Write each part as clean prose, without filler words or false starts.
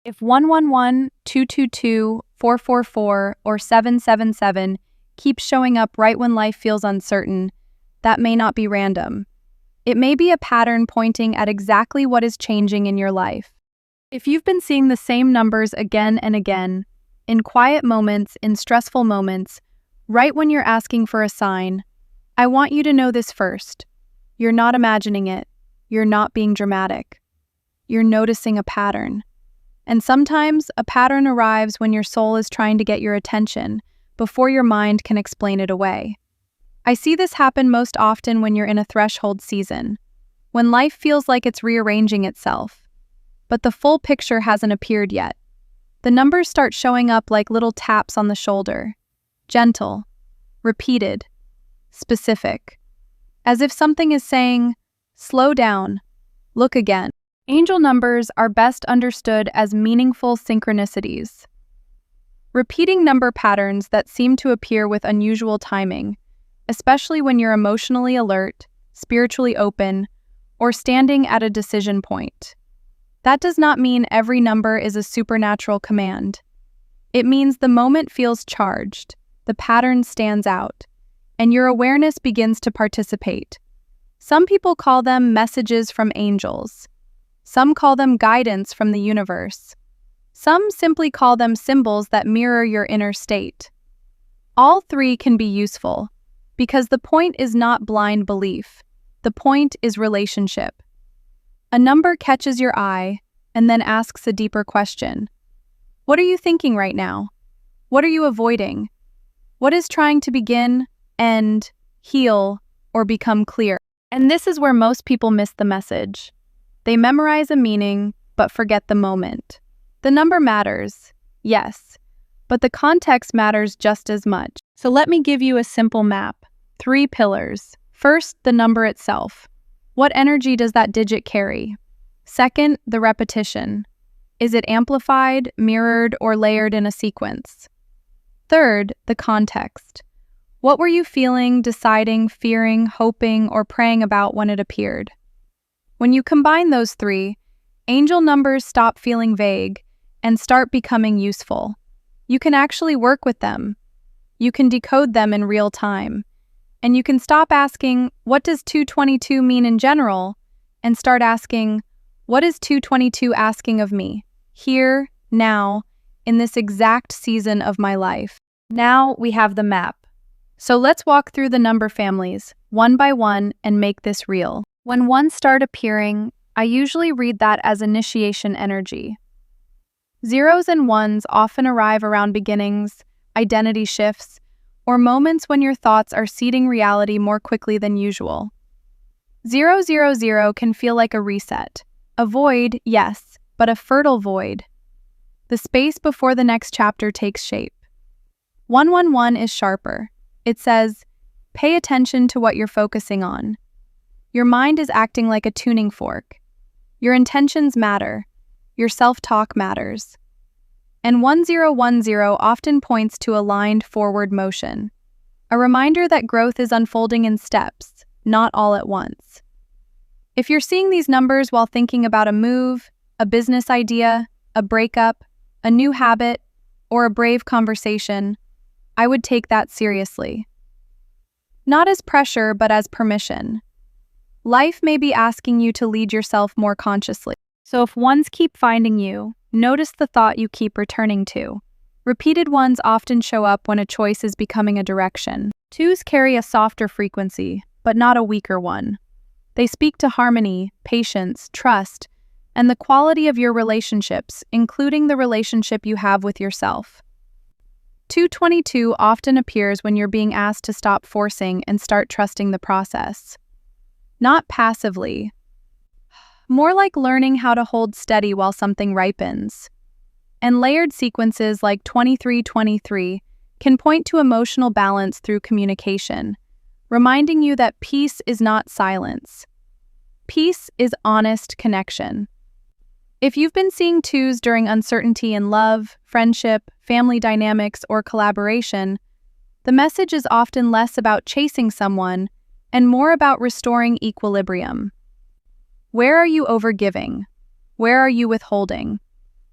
If 111, 222, 444, or 777 keeps showing up right when life feels uncertain, that may not be random. It may be a pattern pointing at exactly what is changing in your life. If you've been seeing the same numbers again and again, in quiet moments, in stressful moments, right when you're asking for a sign, I want you to know this first. You're not imagining it. You're not being dramatic. You're noticing a pattern. And sometimes a pattern arrives when your soul is trying to get your attention before your mind can explain it away. I see this happen most often when you're in a threshold season, when life feels like it's rearranging itself, but the full picture hasn't appeared yet. The numbers start showing up like little taps on the shoulder, gentle, repeated, specific, as if something is saying, slow down, look again. Angel numbers are best understood as meaningful synchronicities. Repeating number patterns that seem to appear with unusual timing, especially when you're emotionally alert, spiritually open, or standing at a decision point. That does not mean every number is a supernatural command. It means the moment feels charged, the pattern stands out, and your awareness begins to participate. Some people call them messages from angels. Some call them guidance from the universe. Some simply call them symbols that mirror your inner state. All three can be useful, because the point is not blind belief. The point is relationship. A number catches your eye and then asks a deeper question. What are you thinking right now? What are you avoiding? What is trying to begin, end, heal, or become clear? And this is where most people miss the message. They memorize a meaning, but forget the moment. The number matters, yes, but the context matters just as much. So let me give you a simple map. 3 pillars. First, the number itself. What energy does that digit carry? Second, the repetition. Is it amplified, mirrored, or layered in a sequence? Third, the context. What were you feeling, deciding, fearing, hoping, or praying about when it appeared? When you combine those three, angel numbers stop feeling vague and start becoming useful. You can actually work with them. You can decode them in real time. And you can stop asking, what does 222 mean in general? And start asking, what is 222 asking of me? Here, now, in this exact season of my life. Now we have the map. So let's walk through the number families, one by one, and make this real. When ones start appearing, I usually read that as initiation energy. Zeros and ones often arrive around beginnings, identity shifts, or moments when your thoughts are seeding reality more quickly than usual. 000 can feel like a reset. A void, yes, but a fertile void. The space before the next chapter takes shape. 111 is sharper. It says, pay attention to what you're focusing on. Your mind is acting like a tuning fork. Your intentions matter. Your self-talk matters. And 1010 often points to aligned forward motion, a reminder that growth is unfolding in steps, not all at once. If you're seeing these numbers while thinking about a move, a business idea, a breakup, a new habit, or a brave conversation, I would take that seriously. Not as pressure, but as permission. Life may be asking you to lead yourself more consciously. So if ones keep finding you, notice the thought you keep returning to. Repeated ones often show up when a choice is becoming a direction. Twos carry a softer frequency, but not a weaker one. They speak to harmony, patience, trust, and the quality of your relationships, including the relationship you have with yourself. 222 often appears when you're being asked to stop forcing and start trusting the process. Not passively. More like learning how to hold steady while something ripens. And layered sequences like 2323 can point to emotional balance through communication, reminding you that peace is not silence. Peace is honest connection. If you've been seeing twos during uncertainty in love, friendship, family dynamics, or collaboration, the message is often less about chasing someone and more about restoring equilibrium. Where are you overgiving? Where are you withholding?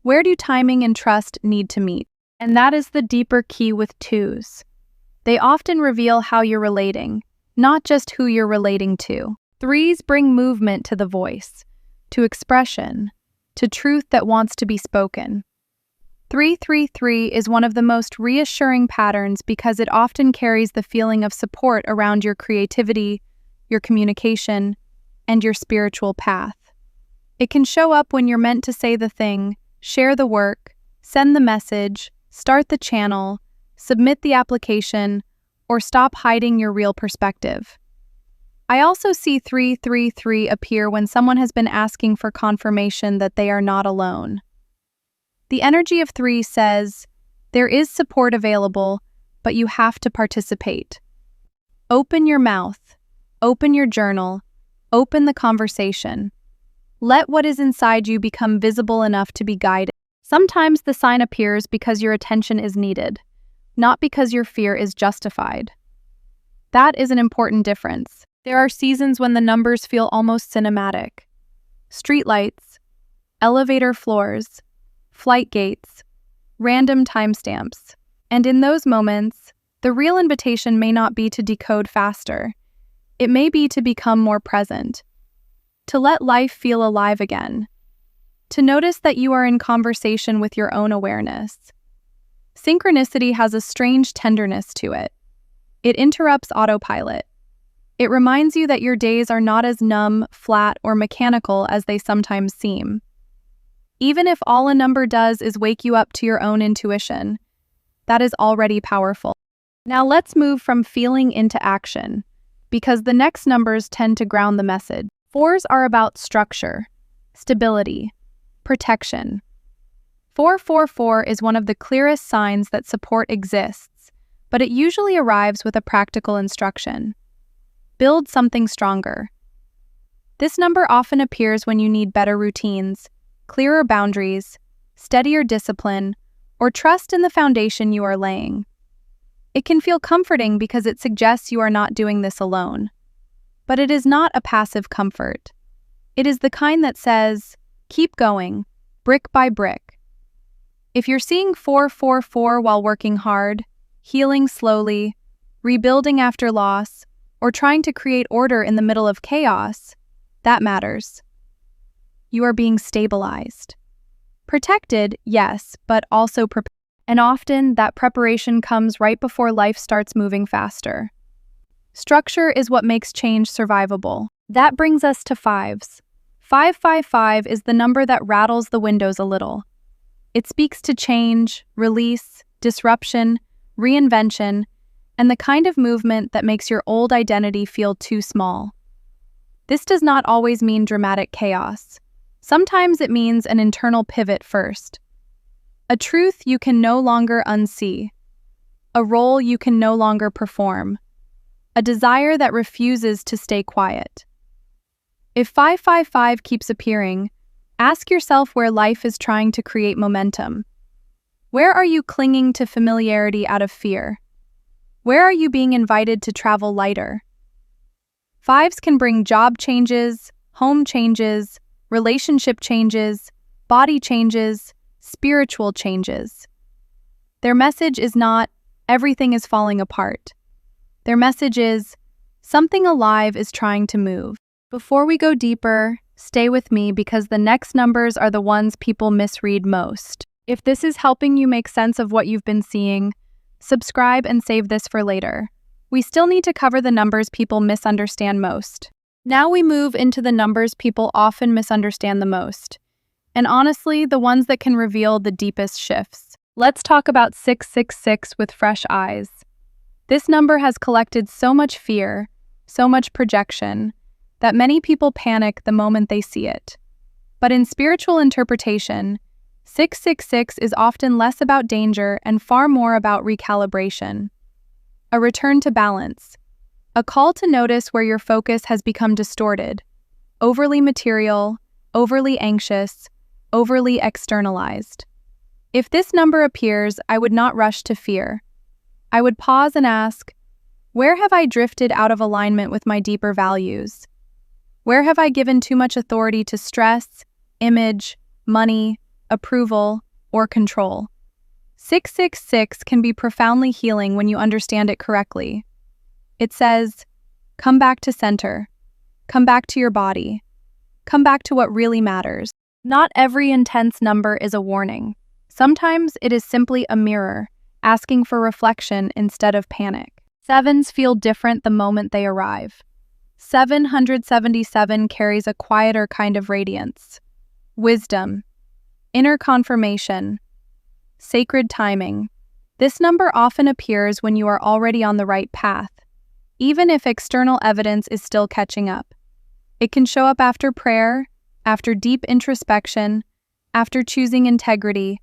Where do timing and trust need to meet? And that is the deeper key with twos. They often reveal how you're relating, not just who you're relating to. Threes bring movement to the voice, to expression, to truth that wants to be spoken. 333 is one of the most reassuring patterns because it often carries the feeling of support around your creativity, your communication, and your spiritual path. It can show up when you're meant to say the thing, share the work, send the message, start the channel, submit the application, or stop hiding your real perspective. I also see 333 appear when someone has been asking for confirmation that they are not alone. The energy of 3 says, there is support available, but you have to participate. Open your mouth, open your journal, open the conversation. Let what is inside you become visible enough to be guided. Sometimes the sign appears because your attention is needed, not because your fear is justified. That is an important difference. There are seasons when the numbers feel almost cinematic. Streetlights, elevator floors, flight gates, random timestamps. And in those moments, the real invitation may not be to decode faster. It may be to become more present, to let life feel alive again, to notice that you are in conversation with your own awareness. Synchronicity has a strange tenderness to it. It interrupts autopilot. It reminds you that your days are not as numb, flat, or mechanical as they sometimes seem. Even if all a number does is wake you up to your own intuition, that is already powerful. Now let's move from feeling into action, because the next numbers tend to ground the message. 4s are about structure, stability, protection. 444 is one of the clearest signs that support exists, but it usually arrives with a practical instruction. Build something stronger. This number often appears when you need better routines, clearer boundaries, steadier discipline, or trust in the foundation you are laying. It can feel comforting because it suggests you are not doing this alone. But it is not a passive comfort. It is the kind that says, keep going, brick by brick. If you're seeing 444 while working hard, healing slowly, rebuilding after loss, or trying to create order in the middle of chaos, that matters. You are being stabilized. Protected, yes, but also prepared. And often, that preparation comes right before life starts moving faster. Structure is what makes change survivable. That brings us to 5s. 555 is the number that rattles the windows a little. It speaks to change, release, disruption, reinvention, and the kind of movement that makes your old identity feel too small. This does not always mean dramatic chaos. Sometimes it means an internal pivot first. A truth you can no longer unsee. A role you can no longer perform. A desire that refuses to stay quiet. If 555 keeps appearing, ask yourself where life is trying to create momentum. Where are you clinging to familiarity out of fear? Where are you being invited to travel lighter? 5s can bring job changes, home changes, relationship changes, body changes, spiritual changes. Their message is not, everything is falling apart. Their message is, something alive is trying to move. Before we go deeper, stay with me because the next numbers are the ones people misread most. If this is helping you make sense of what you've been seeing, subscribe and save this for later. We still need to cover the numbers people misunderstand most. Now we move into the numbers people often misunderstand the most. And honestly, the ones that can reveal the deepest shifts. Let's talk about 666 with fresh eyes. This number has collected so much fear, so much projection, that many people panic the moment they see it. But in spiritual interpretation, 666 is often less about danger and far more about recalibration. A return to balance. A call to notice where your focus has become distorted, overly material, overly anxious, overly externalized. If this number appears, I would not rush to fear. I would pause and ask, where have I drifted out of alignment with my deeper values? Where have I given too much authority to stress, image, money, approval, or control. 666 can be profoundly healing when you understand it correctly. It says, come back to center. Come back to your body. Come back to what really matters. Not every intense number is a warning. Sometimes it is simply a mirror, asking for reflection instead of panic. Sevens feel different the moment they arrive. 777 carries a quieter kind of radiance. Wisdom, inner confirmation, sacred timing. This number often appears when you are already on the right path, even if external evidence is still catching up. It can show up after prayer, after deep introspection, after choosing integrity,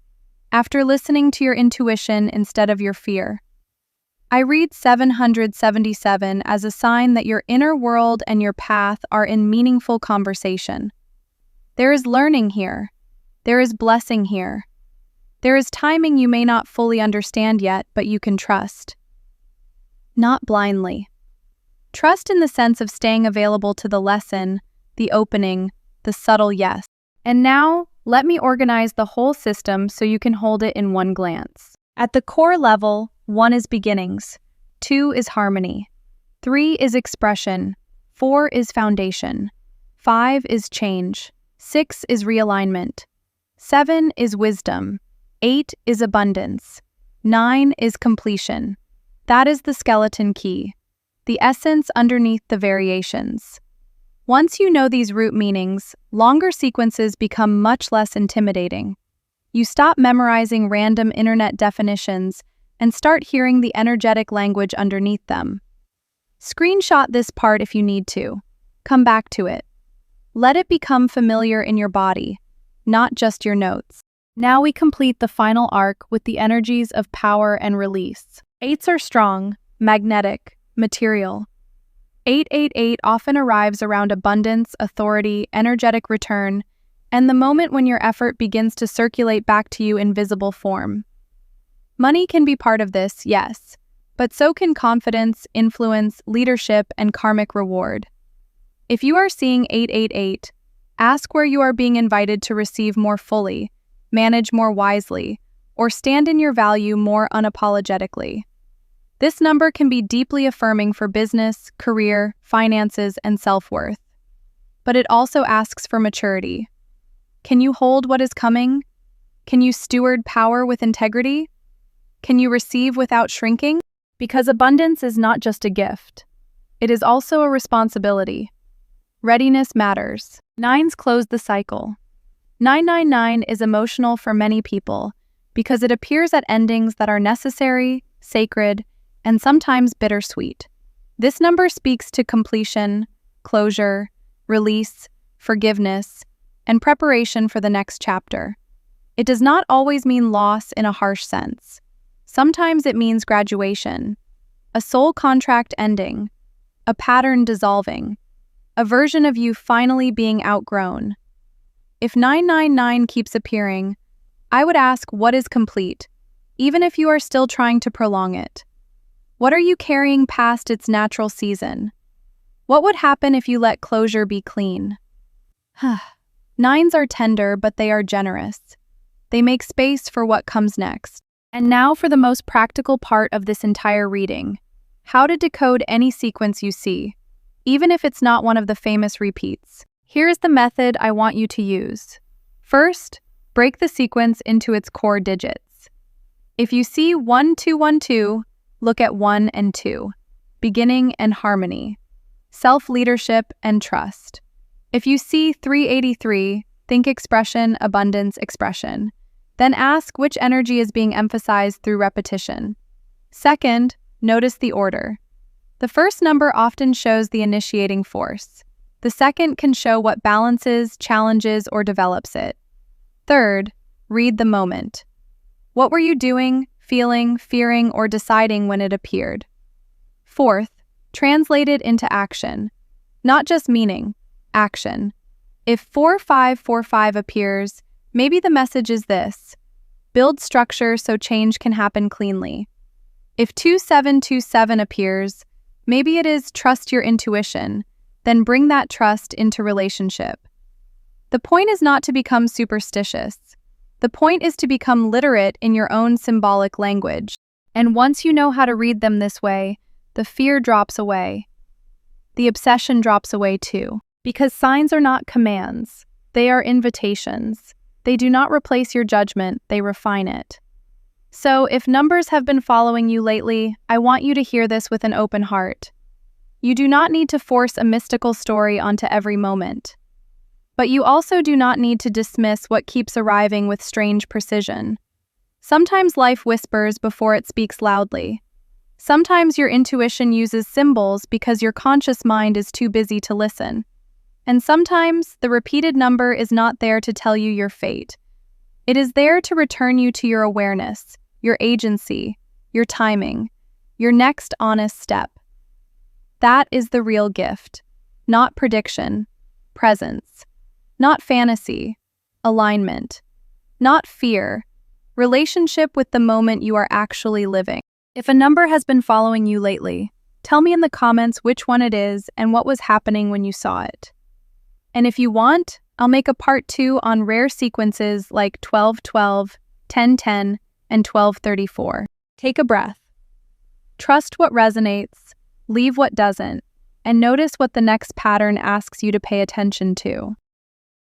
after listening to your intuition instead of your fear. I read 777 as a sign that your inner world and your path are in meaningful conversation. There is learning here. There is blessing here. There is timing you may not fully understand yet, but you can trust. Not blindly. Trust in the sense of staying available to the lesson, the opening, the subtle yes. And now, let me organize the whole system so you can hold it in one glance. At the core level, 1 is beginnings, 2 is harmony, 3 is expression, 4 is foundation, 5 is change, 6 is realignment, 7 is wisdom, 8 is abundance, 9 is completion. That is the skeleton key, the essence underneath the variations. Once you know these root meanings, longer sequences become much less intimidating. You stop memorizing random internet definitions and start hearing the energetic language underneath them. Screenshot this part if you need to. Come back to it. Let it become familiar in your body, not just your notes. Now we complete the final arc with the energies of power and release. 8s are strong, magnetic, material. 888 often arrives around abundance, authority, energetic return, and the moment when your effort begins to circulate back to you in visible form. Money can be part of this, yes, but so can confidence, influence, leadership, and karmic reward. If you are seeing 888, ask where you are being invited to receive more fully, manage more wisely, or stand in your value more unapologetically. This number can be deeply affirming for business, career, finances, and self-worth. But it also asks for maturity. Can you hold what is coming? Can you steward power with integrity? Can you receive without shrinking? Because abundance is not just a gift. It is also a responsibility. Readiness matters. 9s close the cycle. 999 is emotional for many people because it appears at endings that are necessary, sacred, and sometimes bittersweet. This number speaks to completion, closure, release, forgiveness, and preparation for the next chapter. It does not always mean loss in a harsh sense. Sometimes it means graduation, a soul contract ending, a pattern dissolving, a version of you finally being outgrown. If 999 keeps appearing, I would ask what is complete, even if you are still trying to prolong it. What are you carrying past its natural season? What would happen if you let closure be clean? 9s are tender, but they are generous. They make space for what comes next. And now for the most practical part of this entire reading: how to decode any sequence you see, even if it's not one of the famous repeats. Here's the method I want you to use. First, break the sequence into its core digits. If you see 1212, look at 1 and 2, beginning and harmony, self-leadership and trust. If you see 383, think expression, abundance, expression. Then ask which energy is being emphasized through repetition. Second, notice the order. The first number often shows the initiating force. The second can show what balances, challenges, or develops it. Third, read the moment. What were you doing, feeling, fearing, or deciding when it appeared? Fourth, translate it into action. Not just meaning, action. If 4545 appears, maybe the message is this: build structure so change can happen cleanly. If 2727 appears, maybe it is trust your intuition, then bring that trust into relationship. The point is not to become superstitious. The point is to become literate in your own symbolic language. And once you know how to read them this way, the fear drops away. The obsession drops away too. Because signs are not commands, they are invitations. They do not replace your judgment, they refine it. So, if numbers have been following you lately, I want you to hear this with an open heart. You do not need to force a mystical story onto every moment. But you also do not need to dismiss what keeps arriving with strange precision. Sometimes life whispers before it speaks loudly. Sometimes your intuition uses symbols because your conscious mind is too busy to listen. And sometimes the repeated number is not there to tell you your fate. It is there to return you to your awareness, your agency, your timing, your next honest step. That is the real gift. Not prediction, presence. Not fantasy, alignment. Not fear, relationship with the moment you are actually living. If a number has been following you lately, tell me in the comments which one it is and what was happening when you saw it. And if you want, I'll make a part 2 on rare sequences like 1212, 1010, and 1234. Take a breath. Trust what resonates, leave what doesn't, and notice what the next pattern asks you to pay attention to.